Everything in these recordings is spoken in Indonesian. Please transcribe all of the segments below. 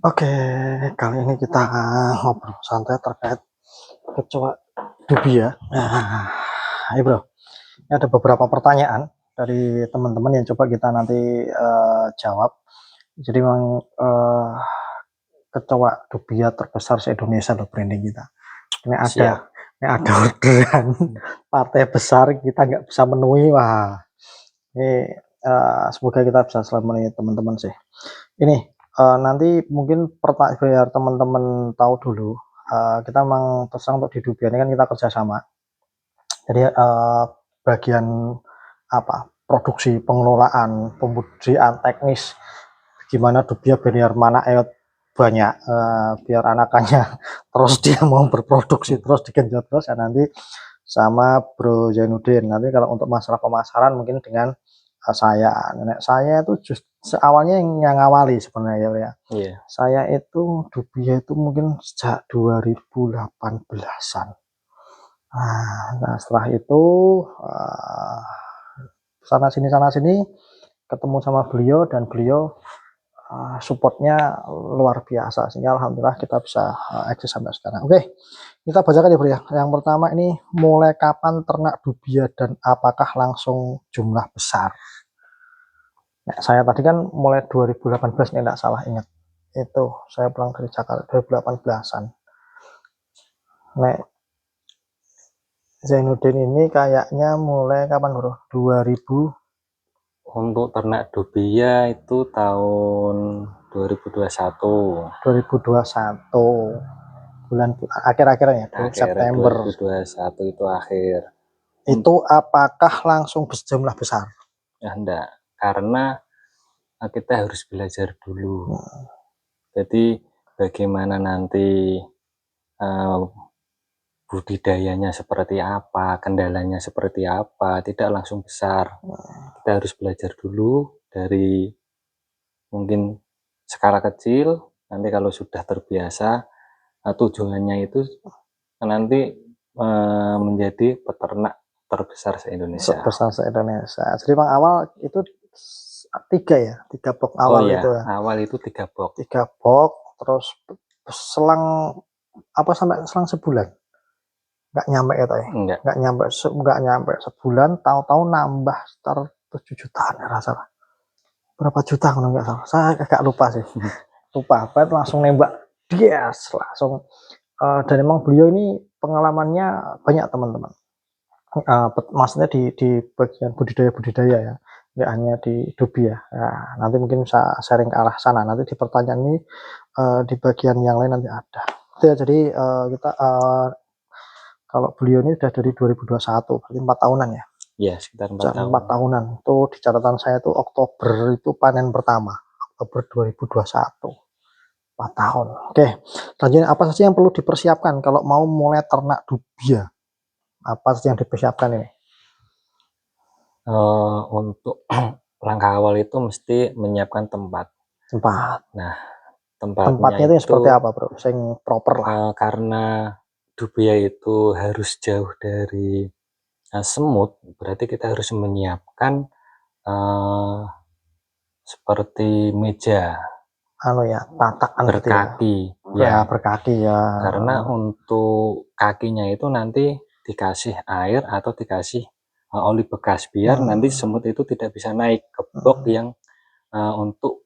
Oke, kali ini kita ngobrol santai terkait kecoa dubi ya. Nah, ayo bro, ini ada beberapa pertanyaan dari teman-teman yang coba kita nanti jawab. Jadi memang kecoa dubia terbesar se-Indonesia loh branding kita. Ini ada, Siap. ini ada orderan partai besar kita nggak bisa memenuhi. Wah, ini semoga kita bisa selalu memenuhi teman-teman sih. Ini, nanti mungkin biar teman-teman tahu dulu, kita memang terserah untuk di Dubia ini kan kita kerjasama. Jadi, bagian apa, produksi, pengelolaan, pembudidayaan, teknis, gimana Dubia biar mana eot banyak, biar anakannya terus dia mau berproduksi terus, digenjot terus, ya nanti sama Bro Zainuddin. Nanti kalau untuk masalah pemasaran mungkin dengan saya. Nenek saya itu awalnya yang ngawali sebenarnya ya. Iya. Saya itu Dubia itu mungkin sejak 2018-an. Nah, setelah itu sana sini ketemu sama beliau dan beliau supportnya luar biasa sehingga alhamdulillah kita bisa eksis sampai sekarang. Oke, kita bacakan ya bro ya. Yang pertama ini, mulai kapan ternak Dubia dan apakah langsung jumlah besar? Nah, saya tadi kan mulai 2018 nih, tidak salah ingat. Itu saya pulang dari Jakarta 2018-an. Nek Zainuddin ini kayaknya mulai kapan bro? 2000. Untuk ternak dubia itu tahun 2021. 2021 bulan akhir-akhirnya Akhir September. 2021 itu akhir. Itu apakah langsung berjumlah besar? Ya enggak, karena kita harus belajar dulu. Jadi bagaimana nanti budidayanya seperti apa, kendalanya seperti apa, tidak langsung besar. Kita harus belajar dulu dari mungkin skala kecil, nanti kalau sudah terbiasa, tujuannya itu nanti menjadi peternak terbesar se-Indonesia. Besar se-Indonesia. Jadi bang awal itu 3 ya, 3 box Oh awal ya, itu ya. awal itu 3 box. 3 box, terus selang apa sampai selang sebulan? Nggak nyampe ya toh ya? Enggak. Nggak nyampe sebulan, tahu-tahu nambah sekitar 7 jutaan ya salah. Berapa juta kalau nggak salah? Saya agak lupa sih. Lupa, langsung nembak yes, langsung. Dan emang beliau ini pengalamannya banyak teman-teman. Maksudnya di bagian budidaya ya, nggak hanya di Dubi ya. Nah, nanti mungkin bisa sharing ke arah sana. Nanti di pertanyaan ini di bagian yang lain nanti ada. Itu ya, jadi kita kalau beliau ini sudah dari 2021, berarti 4 tahunan ya. Ya, sekitar 4 tahun. 4 tahunan. Itu di catatan saya itu Oktober itu panen pertama. Oktober 2021. 4 tahun. Oke, selanjutnya apa saja yang perlu dipersiapkan kalau mau mulai ternak dubia? Apa saja yang dipersiapkan ini? Untuk langkah awal itu mesti menyiapkan tempat. Nah, tempatnya Tempatnya itu seperti itu apa bro? Sing proper lah. karena dubia itu harus jauh dari semut, berarti kita harus menyiapkan seperti meja Ya, tatakan gitu ya. berkaki Ya, ya, berkaki ya. karena untuk kakinya itu nanti dikasih air atau dikasih oli bekas biar nanti semut itu tidak bisa naik ke box yang untuk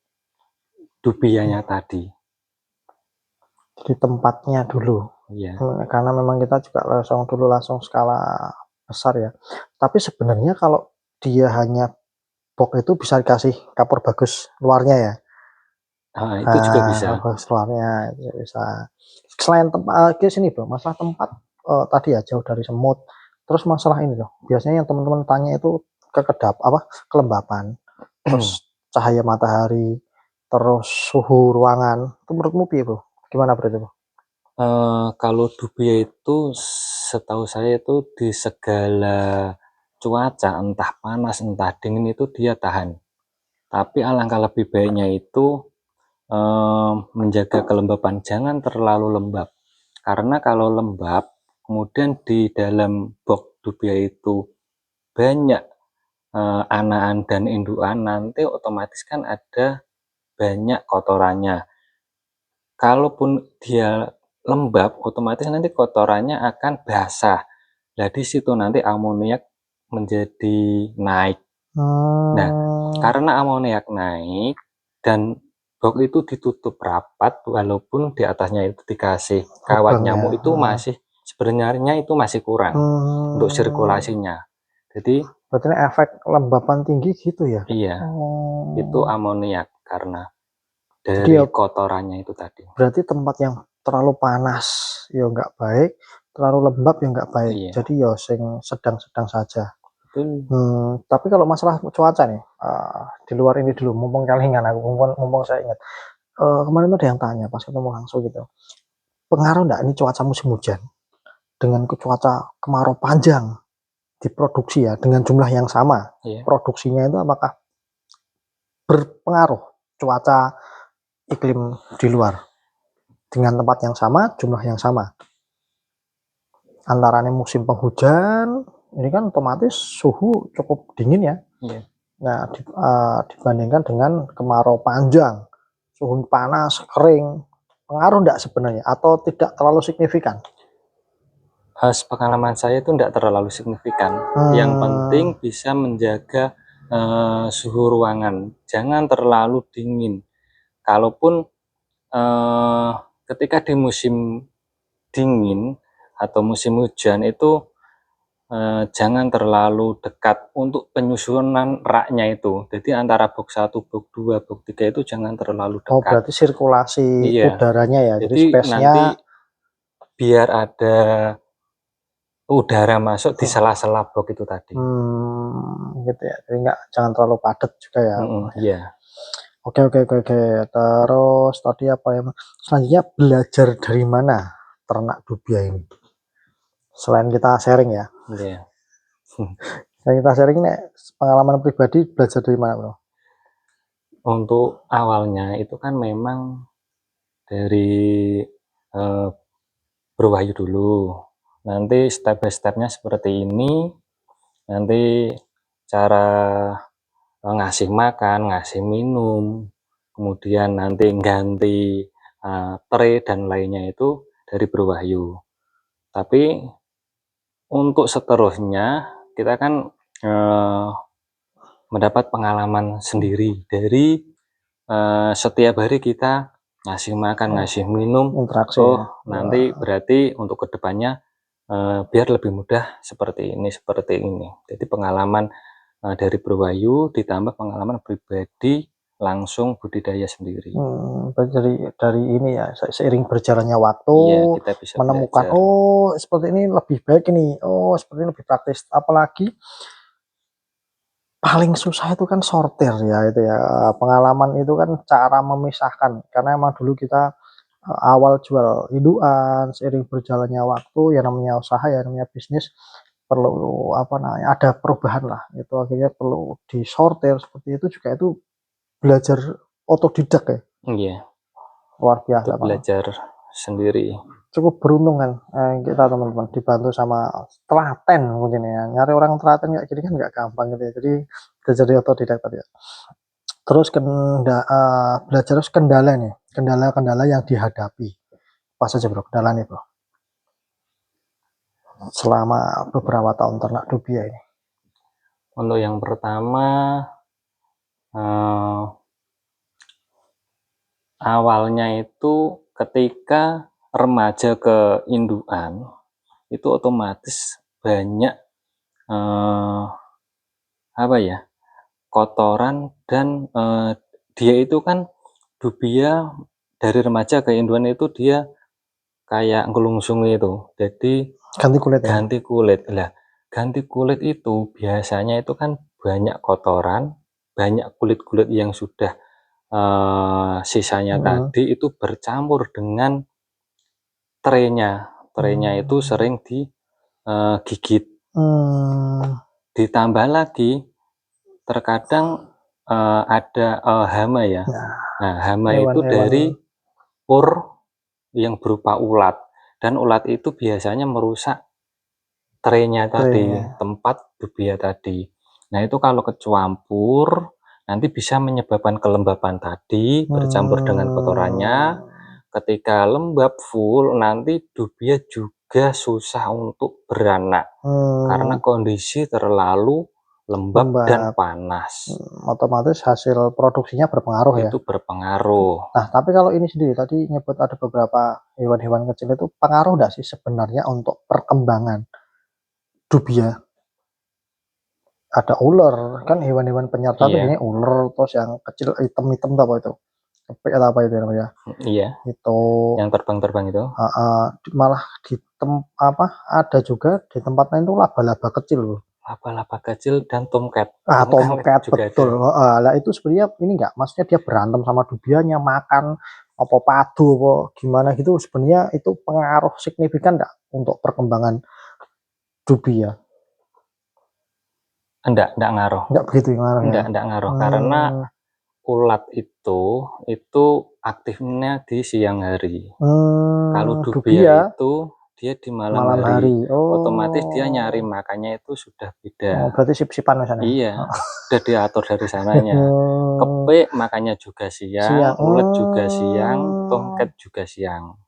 dubianya tadi. Jadi tempatnya dulu. Iya. Karena memang kita juga langsung skala besar ya. Tapi sebenarnya kalau dia hanya box itu bisa dikasih kapur bagus luarnya ya. Itu juga bisa. Bagus luarnya itu bisa. Selain tempat ke sini bro, masalah tempat tadi ya jauh dari semut. Terus masalah ini loh, biasanya yang teman-teman tanya itu kekedap apa kelembapan, terus cahaya matahari, terus suhu ruangan. Itu menurutmu piye bro? Gimana bro itu? Kalau dubia itu setahu saya itu di segala cuaca, entah panas entah dingin itu dia tahan. Tapi alangkah lebih baiknya itu menjaga kelembapan, jangan terlalu lembab. Karena kalau lembab, kemudian di dalam box dubia itu banyak anaan dan indukan, nanti otomatis kan ada banyak kotorannya. kalaupun dia lembab, otomatis nanti kotorannya akan basah. Nah, di situ nanti amoniak menjadi naik. Nah, karena amoniak naik dan box itu ditutup rapat, walaupun di atasnya itu dikasih kawat Lubang ya. nyamuk, itu masih sebenarnya itu masih kurang untuk sirkulasinya. Jadi Berarti ini efek lembapan tinggi gitu ya? iya, itu amoniak karena Jadi dari ya kotorannya itu tadi. berarti tempat yang terlalu panas ya nggak baik, terlalu lembab ya nggak baik. Iya, Jadi ya sing sedang-sedang saja. betul. Tapi kalau masalah cuaca nih, di luar ini dulu, mumpung kelingan aku, mumpung saya ingat. Kemarin ada yang tanya pas ketemu langsung gitu, pengaruh nggak ini cuaca musim hujan dengan cuaca kemarau panjang diproduksi ya dengan jumlah yang sama, Iya. produksinya itu apakah berpengaruh cuaca iklim di luar dengan tempat yang sama, jumlah yang sama? Antaranya musim penghujan, ini kan otomatis suhu cukup dingin ya. Iya. Nah, dibandingkan dengan kemarau panjang, suhu panas, kering, pengaruh enggak sebenarnya atau tidak terlalu signifikan? Sepengalaman saya itu tidak terlalu signifikan. Yang penting bisa menjaga suhu ruangan, jangan terlalu dingin. Kalaupun ketika di musim dingin atau musim hujan itu jangan terlalu dekat untuk penyusunan raknya itu. Jadi antara box 1, box 2, box 3 itu jangan terlalu Oh, dekat. berarti sirkulasi Iya. udaranya ya. Jadi Jadi space-nya nanti biar ada udara masuk di sela-sela box itu tadi. gitu ya. Jadi jangan terlalu padat juga ya. Iya. Oke. Terus tadi apa ya? Selanjutnya belajar dari mana ternak dubia ini? Selain kita sharing ya. Iya. Selain kita sharing nih, pengalaman pribadi belajar dari mana, Bro? Untuk awalnya itu kan memang dari Bro Wahyu dulu. Nanti step by stepnya seperti ini. Nanti cara ngasih makan, ngasih minum, kemudian nanti ganti tray dan lainnya itu dari Bro Wahyu. Tapi untuk seterusnya kita kan mendapat pengalaman sendiri dari setiap hari kita ngasih makan, ngasih minum. Interaksi ya. Nanti berarti untuk kedepannya biar lebih mudah seperti ini. Jadi pengalaman dari Bro Wahyu ditambah pengalaman pribadi langsung budidaya sendiri. Dari ini ya, seiring berjalannya waktu, Iya, kita bisa menemukan, belajar. oh seperti ini lebih baik ini, oh seperti ini lebih praktis. Apalagi paling susah itu kan sortir ya itu ya. Pengalaman itu kan cara memisahkan, karena emang dulu kita awal jual indukan, seiring berjalannya waktu, ya namanya usaha, ya namanya bisnis, perlu apa namanya, ada perubahan lah. Itu akhirnya perlu disortir seperti itu juga, itu belajar otodidak ya. Iya, Luar itu biasa Pak. belajar sendiri. Cukup beruntung kan kita teman-teman dibantu sama telaten mungkin ya. Nyari orang telaten kayak gini kan nggak gampang gitu ya. Jadi belajar dari otodidak tadi ya. Terus belajar terus kendala nih, kendala-kendala yang dihadapi. Apa saja Bro kendalanya Bro? Selama beberapa tahun ternak dubia ini. Untuk yang pertama awalnya itu ketika remaja ke indukan itu otomatis banyak apa ya, kotoran dan dia itu kan dubia dari remaja ke indukan itu dia kayak ngelungsung itu. Jadi Ganti kulit ya. ganti kulit. Lah, ganti kulit itu biasanya itu kan banyak kotoran, banyak kulit-kulit yang sudah sisanya tadi itu bercampur dengan traynya. Traynya itu sering digigit. Ditambah lagi terkadang ada hama ya. Nah, hama itu dari pur yang berupa ulat, dan ulat itu biasanya merusak traynya tadi, tempat dubia tadi. Nah, itu kalau kecampur nanti bisa menyebabkan kelembapan tadi bercampur dengan kotorannya. Ketika lembab full, nanti dubia juga susah untuk beranak karena kondisi terlalu lembab dan panas. Otomatis hasil produksinya berpengaruh ya. Itu berpengaruh. Nah, tapi kalau ini sendiri tadi nyebut ada beberapa hewan-hewan kecil itu pengaruh nggak sih sebenarnya untuk perkembangan dubia? Ada ular, kan hewan-hewan penyerta tuh Iya. biasanya ular, terus yang kecil hitam-hitam apa itu? Kepik atau apa itu namanya? Iya. Itu Yang terbang-terbang itu. malah ada juga di tempat lain tuh laba-laba kecil loh. Laba-laba kecil dan tomcat. Tomcat juga betul. ada. Lah itu sebenarnya ini enggak, maksudnya dia berantem sama dubianya, makan apa padu apa gimana gitu, sebenarnya itu pengaruh signifikan enggak untuk perkembangan dubia? Enggak ngaruh. Enggak begitu ngaruh ya? Enggak ngaruh karena ulat itu aktifnya di siang hari. Kalau dubia itu dia di malam hari. Otomatis dia nyari makannya itu sudah beda. Berarti sip-sipan misalnya. Iya, udah diatur dari sananya. Kepik makannya juga siang, ulet juga siang, tomcat juga siang.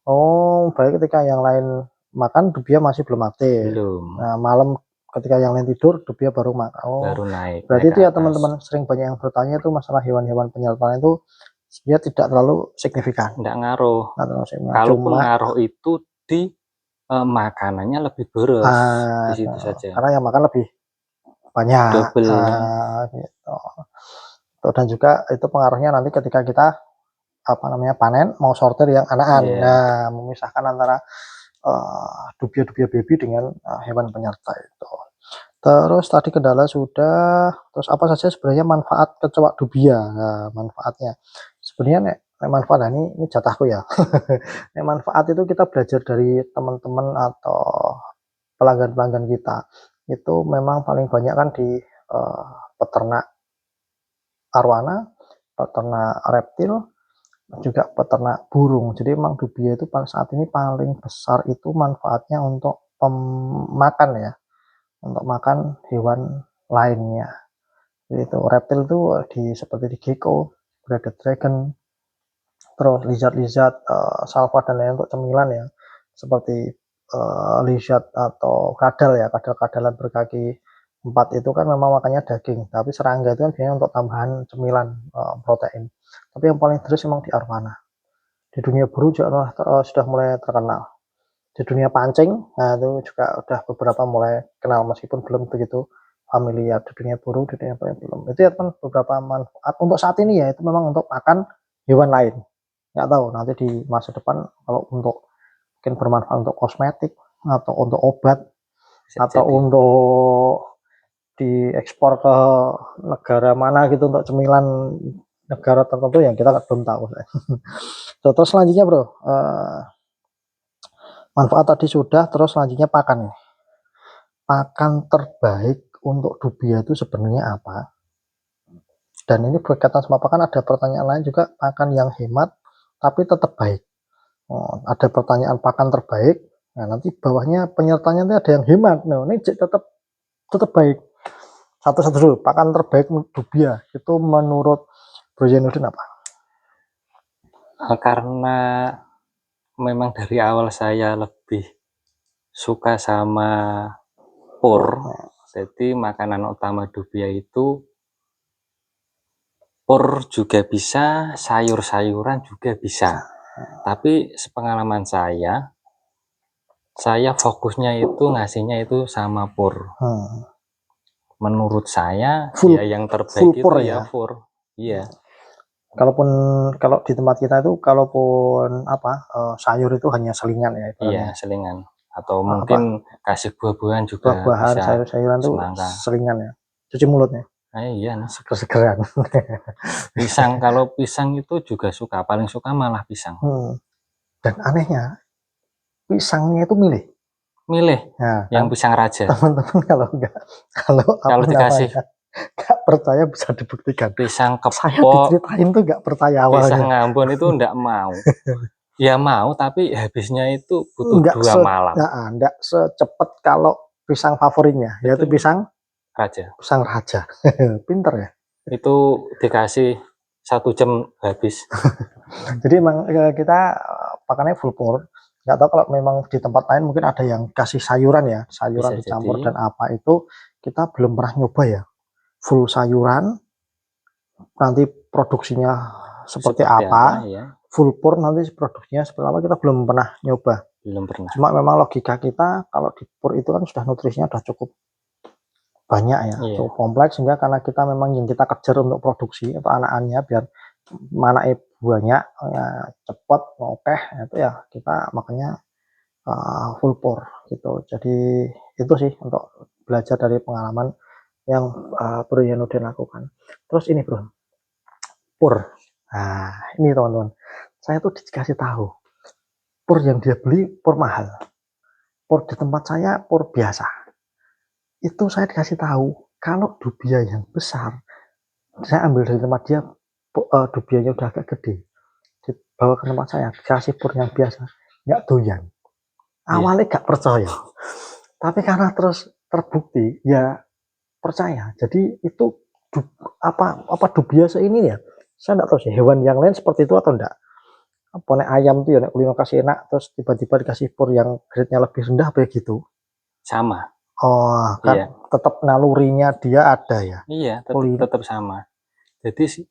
Baik ketika yang lain makan dubia masih belum aktif. Belum. Nah, malam ketika yang lain tidur dubia baru makan. Baru naik. Berarti itu ya teman-teman, sering banyak yang bertanya itu masalah hewan-hewan penyerta itu sebenarnya tidak terlalu signifikan. Enggak ngaruh. Kalaupun ngaruh itu di makanannya lebih boros. Di situ saja. Karena yang makan lebih banyak. Double. Gitu. Dan juga itu pengaruhnya nanti ketika kita panen mau sortir yang anakan. Nah, memisahkan antara dubia-dubia baby dengan hewan penyerta itu. Terus tadi kendala sudah, terus apa saja sebenarnya manfaat kecoak dubia? Nah, manfaatnya sebenarnya manfaat, ini jatahku ya. Manfaat itu kita belajar dari teman-teman atau pelanggan-pelanggan kita itu memang paling banyak kan di peternak arwana, peternak reptil, juga peternak burung. Jadi memang dubia itu saat ini paling besar itu manfaatnya untuk makan ya, untuk makan hewan lainnya. Jadi itu reptil itu seperti di gecko, bearded dragon, terus lizard, salva dan lain untuk cemilan ya, seperti lizard atau kadal ya, kadal-kadalan berkaki 4 itu kan memang makannya daging, tapi serangga itu kan biasanya untuk tambahan cemilan protein. Tapi yang paling terus memang di arwana. Di dunia burung juga sudah mulai terkenal. Di dunia pancing, nah itu juga udah beberapa mulai kenal meskipun belum begitu familiar. Di dunia burung, di dunia paling belum. Itu ya kan beberapa manfaat untuk saat ini ya, itu memang untuk makan hewan lain. Nggak tahu nanti di masa depan kalau untuk mungkin bermanfaat untuk kosmetik atau untuk obat atau untuk diekspor ke negara mana gitu untuk cemilan negara tertentu yang kita belum tahu. Terus selanjutnya bro, manfaat tadi sudah, terus selanjutnya pakan. Pakan terbaik untuk dubia itu sebenarnya apa? Dan ini berkaitan sama pakan, ada pertanyaan lain juga, pakan yang hemat tapi tetap baik. Ada pertanyaan pakan terbaik, nah nanti bawahnya penyertanya nanti ada yang hemat. Nah ini tetap baik. Satu-satu dulu, pakan terbaik dubia itu menurut Bro Zainuddin apa? Karena memang dari awal saya lebih suka sama pur, jadi makanan utama dubia itu pur juga bisa, sayur-sayuran juga bisa. Tapi sepengalaman saya fokusnya itu ngasihnya itu sama pur. Menurut saya ya yang terbaik itu ya pur. Iya. Kalau di tempat kita itu kalaupun sayur itu hanya selingan ya. Iya, selingan. Atau mungkin kasih buah-buahan juga buah-buahan, bisa. sayur-sayuran tuh selingan ya. Cuci mulutnya. Iya, seger-segeran. Pisang, kalau pisang itu juga suka, paling suka malah pisang. Dan anehnya pisangnya itu milih. Nah, yang pisang raja. Teman-teman kalau dikasih nggak percaya bisa dibuktikan. Pisang kepok, saya diceritain tuh nggak percaya awalnya. Pisang ngambon itu nggak mau. Ya mau, tapi habisnya itu butuh 2 malam. Nggak secepat kalau pisang favoritnya, yaitu pisang raja. Pisang raja. Pinter ya. Itu dikasih 1 jam habis. Jadi emang kita pakannya full pur. Nggak tahu kalau memang di tempat lain mungkin ada yang kasih sayuran ya, sayuran Bisa dicampur jadi dan apa itu kita belum pernah nyoba ya. Full sayuran, nanti produksinya seperti seperti apa apa, ya, full pur nanti produksinya seperti apa kita belum pernah nyoba. belum pernah. Cuma memang logika kita kalau di pur itu kan sudah nutrisinya sudah cukup banyak ya, Iya, cukup kompleks sehingga karena kita memang yang kita kejar untuk produksi atau anak-anaknya biar mana banyak ya, cepat oke itu ya kita makanya full pour gitu. Jadi itu sih untuk belajar dari pengalaman yang Bro Yanudin lakukan. Terus ini Bro, pur. Nah, ini teman-teman. Saya tuh dikasih tahu, pur yang dia beli pur mahal. Pur di tempat saya pur biasa. Itu saya dikasih tahu kalau dubia yang besar, saya ambil dari tempat dia dubianya udah agak gede. Dibawa ke tempat saya, dikasih pur yang biasa. Nggak doyan. iya. Awalnya gak percaya. Tapi karena terus terbukti, ya percaya. Jadi itu apa dubia ini ya? Saya enggak tahu sih hewan yang lain seperti itu atau enggak. Apa nek ayam tuh ya nek kulino kasih enak terus tiba-tiba dikasih pur yang grade-nya lebih rendah kayak gitu. Sama. Oh, kan Iya. tetap nalurinya dia ada ya. Iya, tetap Kulino. tetap sama. Jadi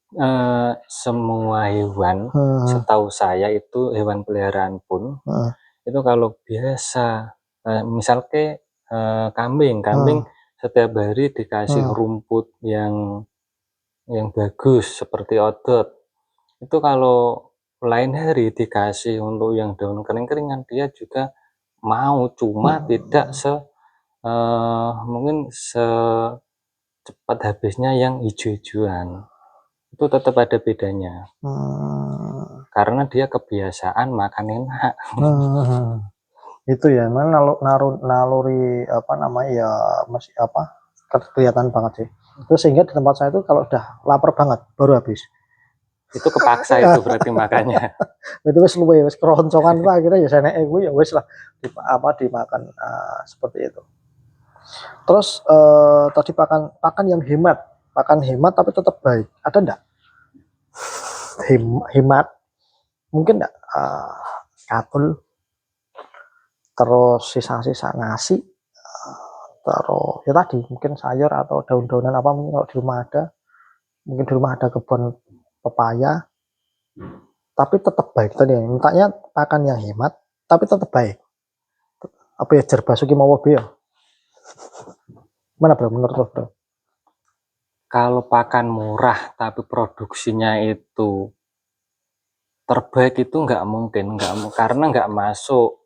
semua hewan, Hmm, setahu saya itu hewan peliharaan pun hmm, itu kalau biasa, misalnya kambing, kambing hmm, setiap hari dikasih hmm, rumput yang bagus seperti odot, itu kalau lain hari dikasih untuk yang daun kering-keringan dia juga mau, cuma tidak hmm, mungkin secepat habisnya yang hijau-hijauan. Itu tetap ada bedanya, hmm, karena dia kebiasaan makan enak. hmm. Itu ya, memang naluri apa namanya ya masih apa kelihatan banget sih. Terus sehingga di tempat saya itu kalau udah lapar banget baru habis. Itu kepaksa itu berarti makanya. Itu wis luwe wis keroncongan lah akhirnya ya seneke kuwi ya wis lah dimakan seperti itu. Terus tadi pakan pakan yang hemat, pakan hemat tapi tetap baik. Ada enggak? Hemat mungkin enggak katul terus sisa-sisa nasi terus ya tadi mungkin sayur atau daun-daunan apa mungkin kalau di rumah ada mungkin di rumah ada kebun pepaya tapi tetap baik tadi mintanya pakan yang hemat tapi tetap baik apa ya jar basuki mau ya mana bro menurut lo bro. Kalau pakan murah tapi produksinya itu terbaik itu nggak mungkin, karena nggak masuk.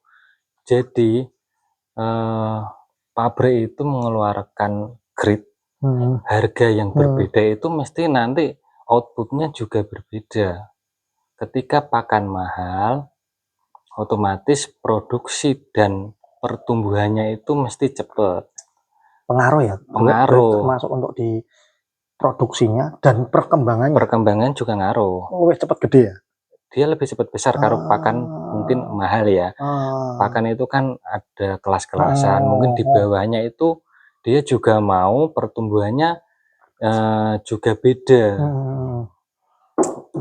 Jadi pabrik itu mengeluarkan grade hmm, harga yang hmm, berbeda itu mesti nanti outputnya juga berbeda. Ketika pakan mahal, otomatis produksi dan pertumbuhannya itu mesti cepat. pengaruh ya Pengaruh, termasuk untuk di produksinya dan perkembangannya perkembangan juga ngaruh. lebih cepat gede ya. Dia lebih cepat besar kalau pakan mungkin ah, mahal ya. ah, Pakan itu kan ada kelas-kelasan, mungkin di ah, bawahnya itu dia juga mau pertumbuhannya juga beda. hmm,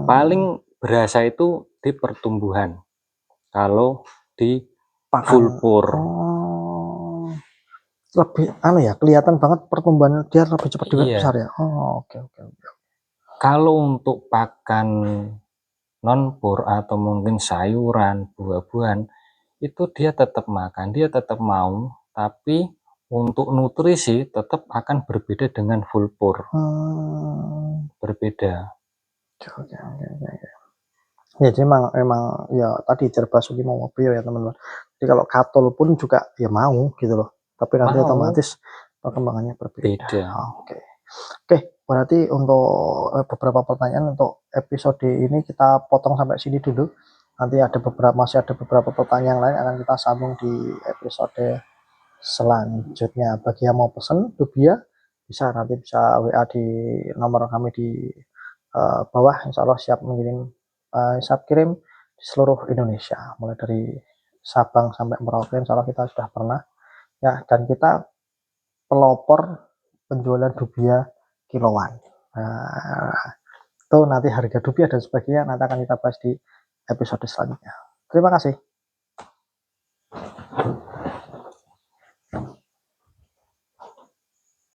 Paling hmm, berasa itu di pertumbuhan. Kalau di pakan full pour. oh lebih anu ya kelihatan banget pertumbuhan dia lebih cepat juga besar Iya. ya. Oh, oke oke. Kalau untuk pakan non pur atau mungkin sayuran, buah-buahan, itu dia tetap makan, dia tetap mau, tapi untuk nutrisi tetap akan berbeda dengan full pour. Berbeda. Oke oke oke. Ya jadi emang ya tadi Basuki mau mobil ya teman-teman. Jadi kalau katul pun juga ya mau gitu loh. Tapi nanti Mau, otomatis perkembangannya berbeda. beda. Oke. Oke, berarti untuk beberapa pertanyaan untuk episode ini kita potong sampai sini dulu. Nanti masih ada beberapa pertanyaan lain akan kita sambung di episode selanjutnya. Bagi yang mau pesen Dubia bisa nanti bisa WA di nomor kami di bawah. Insya Allah siap mengirim siap kirim di seluruh Indonesia mulai dari Sabang sampai Merauke. Insya Allah kita sudah pernah ya dan kita pelopor penjualan Dubia kiloan. Nah, itu nanti harga Dubia dan sebagainya nanti akan kita bahas di episode selanjutnya. Terima kasih.